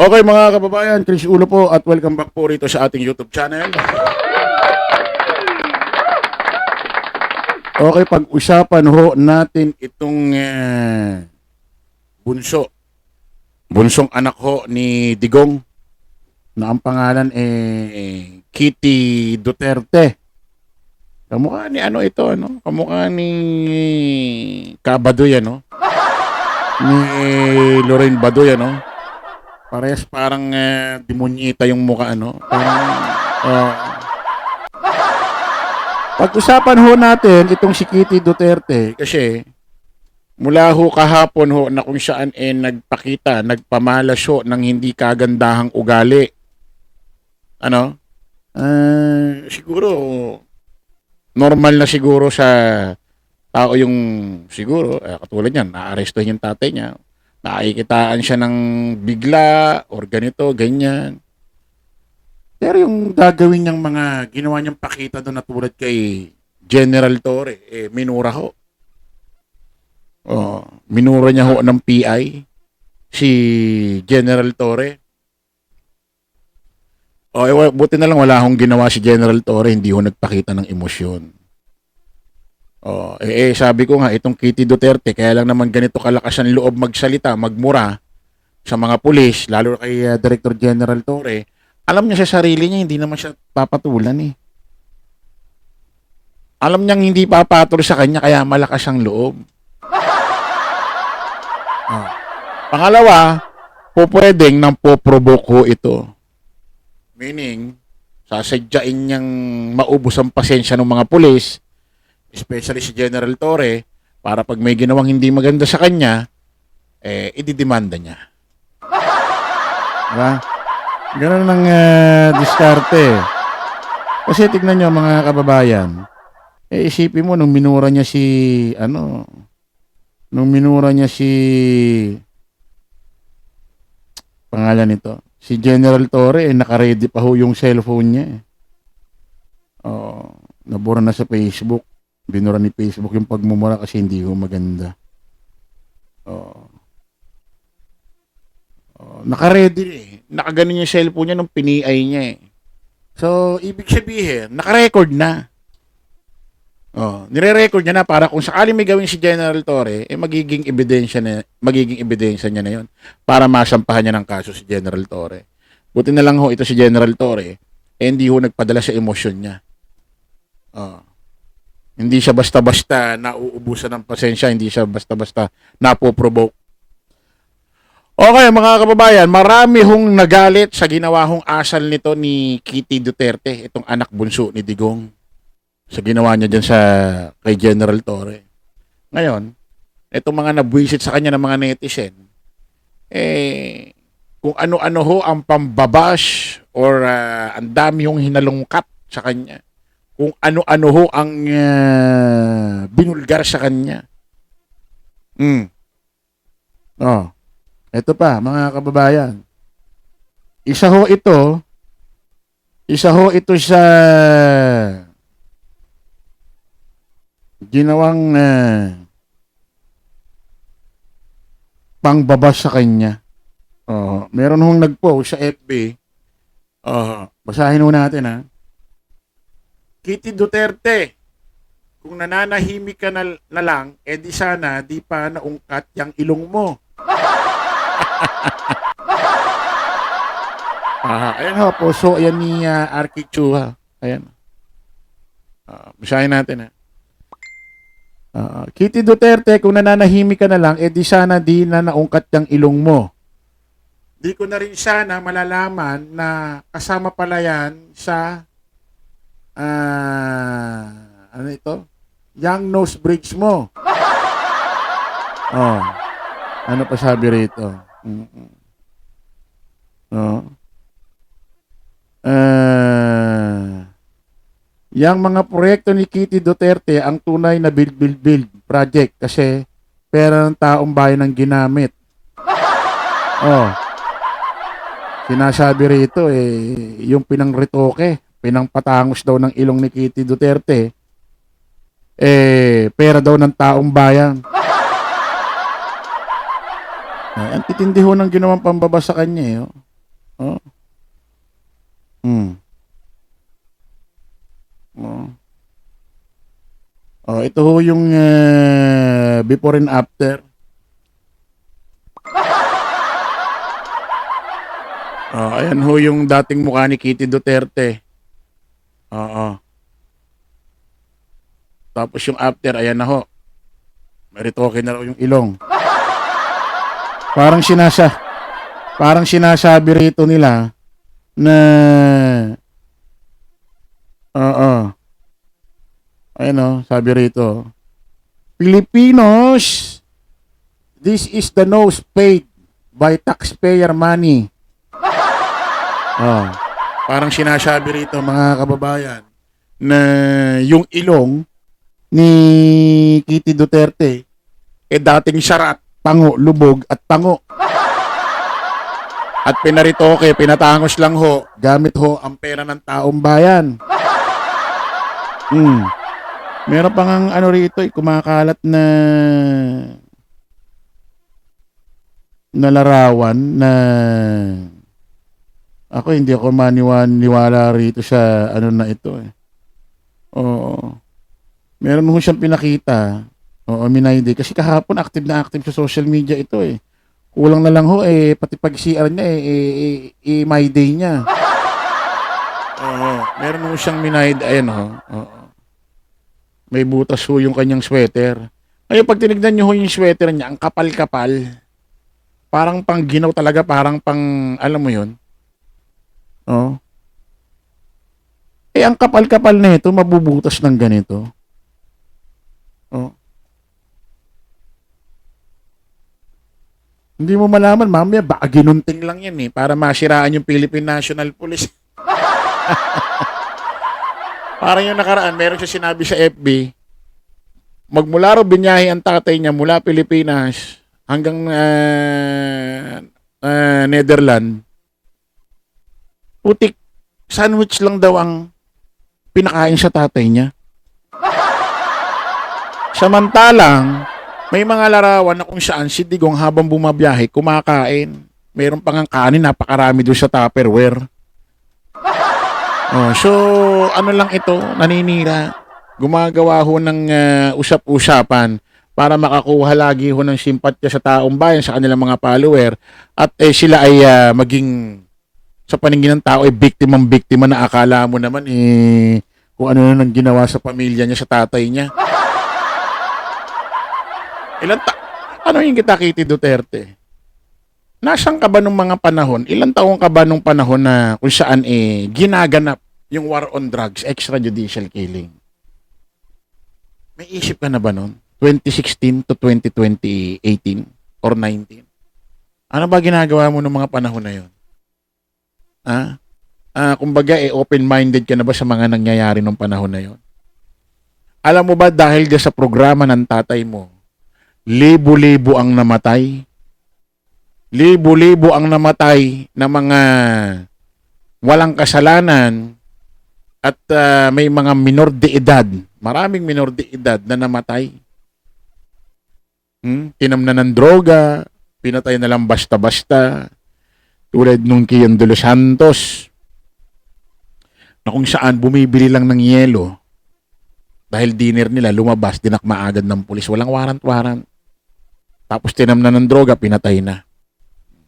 Okay mga kababayan, Chris Ulo po at welcome back po rito sa ating YouTube channel. Okay, pag-usapan ho natin itong bunsong anak ho ni Digong na ang pangalan Kitty Duterte. Kamukha ni ano ito, ano? Kamukha ni Kabadoy, ano? Ni Lorraine Badoy, ano? Parehas parang demonyita yung mukha, ano? Parang, pag-usapan ho natin itong si Kitty Duterte kasi mula ho kahapon ho na kung saan nagpakita, nagpamalas ho ng hindi kagandahang ugali. Ano? Siguro normal na siguro sa tao yung siguro, katulad yan, naarestuhin yung tatay niya. Nakikitaan siya ng bigla or ganito, ganyan. Pero yung gagawin niyang mga ginawa niyang pakita doon na tulad kay General Torre, minura ho. Minura niya ho ng PI, si General Torre. Buti na lang wala akong ginawa si General Torre, hindi ho nagpakita ng emosyon. Sabi ko nga, itong Kitty Duterte, kaya lang naman ganito kalakas ang loob magsalita, magmura sa mga pulis, lalo kay Director General Torre, alam niya sa sarili niya, hindi naman siya papatulan eh. Alam niyang hindi papatol sa kanya, kaya malakas ang loob. Pangalawa, pupwedeng nang poprovoke ho ito. Meaning, sasadyain niyang maubos ang pasensya ng mga pulis, especially si General Torre, para pag may ginawang hindi maganda sa kanya, ididemanda niya. Diba? Ganun ang diskarte. Kasi tignan nyo mga kababayan, isipin mo nung minura niya si, pangalan nito, si General Torre, naka-ready pa ho yung cellphone niya. Nabura na sa Facebook. Binura ni Facebook yung pagmumura kasi hindi ho maganda. Naka-ready eh. Nakaganon yung cellphone niya nung pini-ay niya eh. So, ibig sabihin, naka-record na. Nire-record niya na para kung sakali may gawin si General Torre, magiging ebidensya niya na yon para masampahan niya ng kaso si General Torre. Buti na lang ho ito si General Torre, hindi ho nagpadala sa emosyon niya. Hindi siya basta-basta nauubusan ng pasensya, hindi siya basta-basta napoprovoke. Okay, mga kababayan, marami hong nagalit sa ginawa hong asal nito ni Kitty Duterte, itong anak bunso ni Digong, sa ginawa niya dyan kay General Torre. Ngayon, itong mga nabwisit sa kanya ng mga netizen, kung ano-ano ho ang pambabash or ang dami hong hinalungkat sa kanya, kung ano-ano ho ang binulgar sa kanya. Ito pa, mga kababayan. Isa ho ito sa ginawang pangbabas sa kanya. Meron hong nag-post sa FB. Basahin ho natin ha. Kitty Duterte, kung nananahimik ka na lang, di sana di pa naungkat yung ilong mo. Ayan ho, poso yan ni Arky Chu ha. Ayan. Basahin natin ha. Kitty Duterte, kung nananahimik ka na lang, di sana di na naungkat yung ilong mo. Di ko na rin sana malalaman na kasama pala yan sa ano ito? Young nose bridge mo. Ano pa sabi rito? Yang mga proyekto ni Kitty Duterte ang tunay na build project kasi pera ng taong bayan ang ginamit. Sinasabi rito yung pinangritoke, pinangpatangos daw ng ilong ni Kitty Duterte, pera daw ng taong bayan. Ang titindi ho ng ginawang pambaba sa kanya Oh. Hmm. Oh. Oh, ito ho yung before and after. Oh, ayan ho yung dating mukha ni Kitty Duterte. Oo. Tapos yung after, ayan na ho. May retoke na raw yung ilong. Parang parang sinasabi rito nila na oo. Ayun oh, sabi rito. Filipinos, this is the nose paid by taxpayer money. Oh. Parang sinasabi rito mga kababayan na yung ilong ni Kitty Duterte dating sarat, pango, lubog at pango. At pinaritoke, pinatangos lang ho, gamit ho ang pera ng taong bayan. Hmm. Meron pang ang ano rito, kumakalat na larawan na ako hindi ako maniwala rito sa ano na ito eh. Oo. Meron ho siyang pinakita. Oo, Minayde. Kasi kahapon active na active sa social media ito eh. Kulang na lang ho pati pag-CR niya my day niya. Oo. Meron ho siyang Minayde. Ayan ho. Oo. May butas ho yung kanyang sweater. Ngayon pag tinignan niyo ho yung sweater niya, ang kapal-kapal. Parang pang ginaw talaga, parang pang, alam mo yun? Oo. Ang kapal-kapal na ito, mabubutas ng ganito. Oh. Hindi mo malaman, mamaya baka ginunting lang yan para masiraan yung Philippine National Police. Parang yung nakaraan, meron siya sinabi sa FB, magmula raw binyahe ang tatay niya mula Pilipinas hanggang Netherlands. Putik, sandwich lang daw ang pinakain sa tatay niya. Samantalang, may mga larawan na kung saan si Digong habang bumabiyahe, kumakain. Meron pang ang kanin, napakarami doon sa Tupperware. Oh, so, ano lang ito, naninira. Gumagawa ho ng usap-usapan para makakuha lagi ho ng simpatya sa taong bayan, sa kanilang mga follower. At sila ay maging, sa paningin ng tao, biktimang-biktima na akala mo naman kung ano na nang ginawa sa pamilya niya, sa tatay niya. Ano yung kita, Kitty Duterte? Nasaan ka ba nung mga panahon? Ilang taong ka ba nung panahon na kung saan ginaganap yung war on drugs, extrajudicial killing? May isip ka na ba nun? 2016 to 2018 or 19? Ano ba ginagawa mo nung mga panahon na yun? Ha? Kumbaga, open-minded ka na ba sa mga nangyayari nung panahon na yun? Alam mo ba dahil sa programa ng tatay mo, libo-libo ang namatay. Libo-libo ang namatay na mga walang kasalanan at may mga minor de edad, maraming minor de edad na namatay. Tinamnan ng droga, pinatay na lang basta-basta, tulad nung Kian de los Santos, na kung saan bumibili lang ng yelo dahil dinner nila, lumabas, dinakma agad ng pulis, walang warrant. Tapos tinamnan ng droga, pinatay na.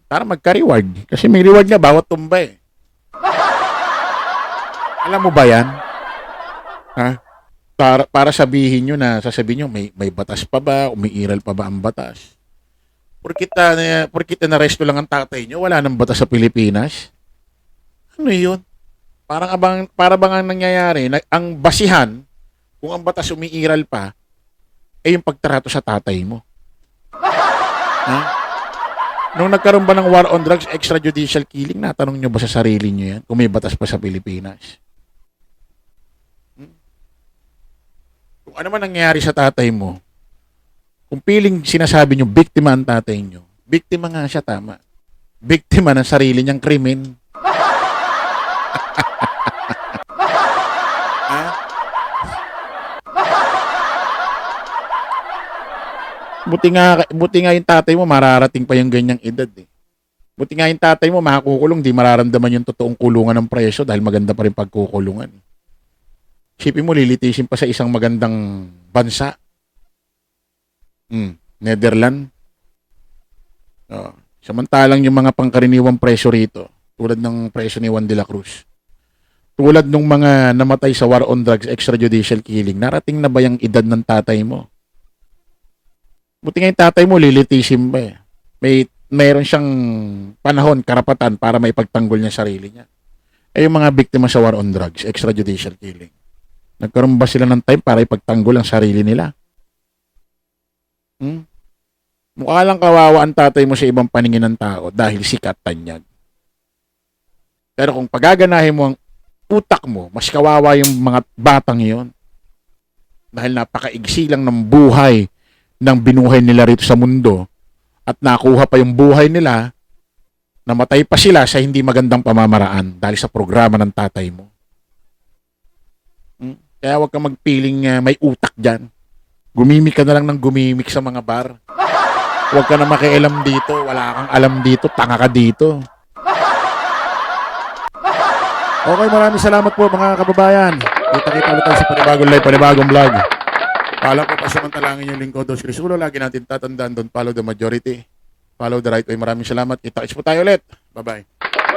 Para magka-reward. Kasi may reward nga bawat tumba eh. Alam mo ba yan? Ha? Para sabihin nyo na, sasabihin nyo, may batas pa ba? Umiiral pa ba ang batas? Porkita na resto lang ang tatay nyo, wala nang batas sa Pilipinas? Ano yun? Para bang ang nangyayari, ang basihan, kung ang batas umiiral pa, yung pagtrato sa tatay mo. Ha? Nung nagkaroon ba ng war on drugs, extrajudicial killing, natanong nyo ba sa sarili nyo yan? Kung may batas pa sa Pilipinas? Kung ano man nangyayari sa tatay mo, kung piling sinasabi nyo, biktima ang tatay nyo, biktima nga siya, tama. Biktima ng sarili niyang krimen. Ha? Buti nga yung tatay mo, mararating pa yung ganyang edad eh. Buti nga yung tatay mo makakukulong, di mararamdaman yung totoong kulungan ng presyo dahil maganda pa rin pagkukulungan. Isipin mo, lilitisin pa sa isang magandang bansa. Netherlands. Oh. Samantalang yung mga pangkaraniwang presyo rito, tulad ng presyo ni Juan de la Cruz, tulad ng mga namatay sa war on drugs, extrajudicial killing, narating na ba yung edad ng tatay mo? Buti nga yung tatay mo, lilitisin ba eh. Mayroon siyang panahon, karapatan para maipagtanggol niya sarili niya. Eh yung mga biktima sa war on drugs, extrajudicial killing, nagkaroon ba sila ng time para ipagtanggol ang sarili nila? Mukha lang kawawa ang tatay mo sa ibang paningin ng tao dahil sikat, tanyag. Pero kung pagaganahin mo ang utak mo, mas kawawa yung mga batang yon dahil napakaigsi lang ng buhay ng binuhay nila rito sa mundo at nakuha pa yung buhay nila, namatay pa sila sa hindi magandang pamamaraan dahil sa programa ng tatay mo. Kaya huwag kang magpiling may utak dyan. Gumimik ka na lang ng gumimik sa mga bar. Huwag ka na makialam dito. Wala kang alam dito. Tanga ka dito. Okay, maraming salamat po mga kababayan. Kita-kita ulit tayo sa panibagong live, panibagong vlog. Pala po pasamantalangin yung lingkod Dos Crisulo. Lagi natin tatandaan, don't follow the majority. Follow the right way. Maraming salamat. Kita-kits po tayo ulit. Bye-bye.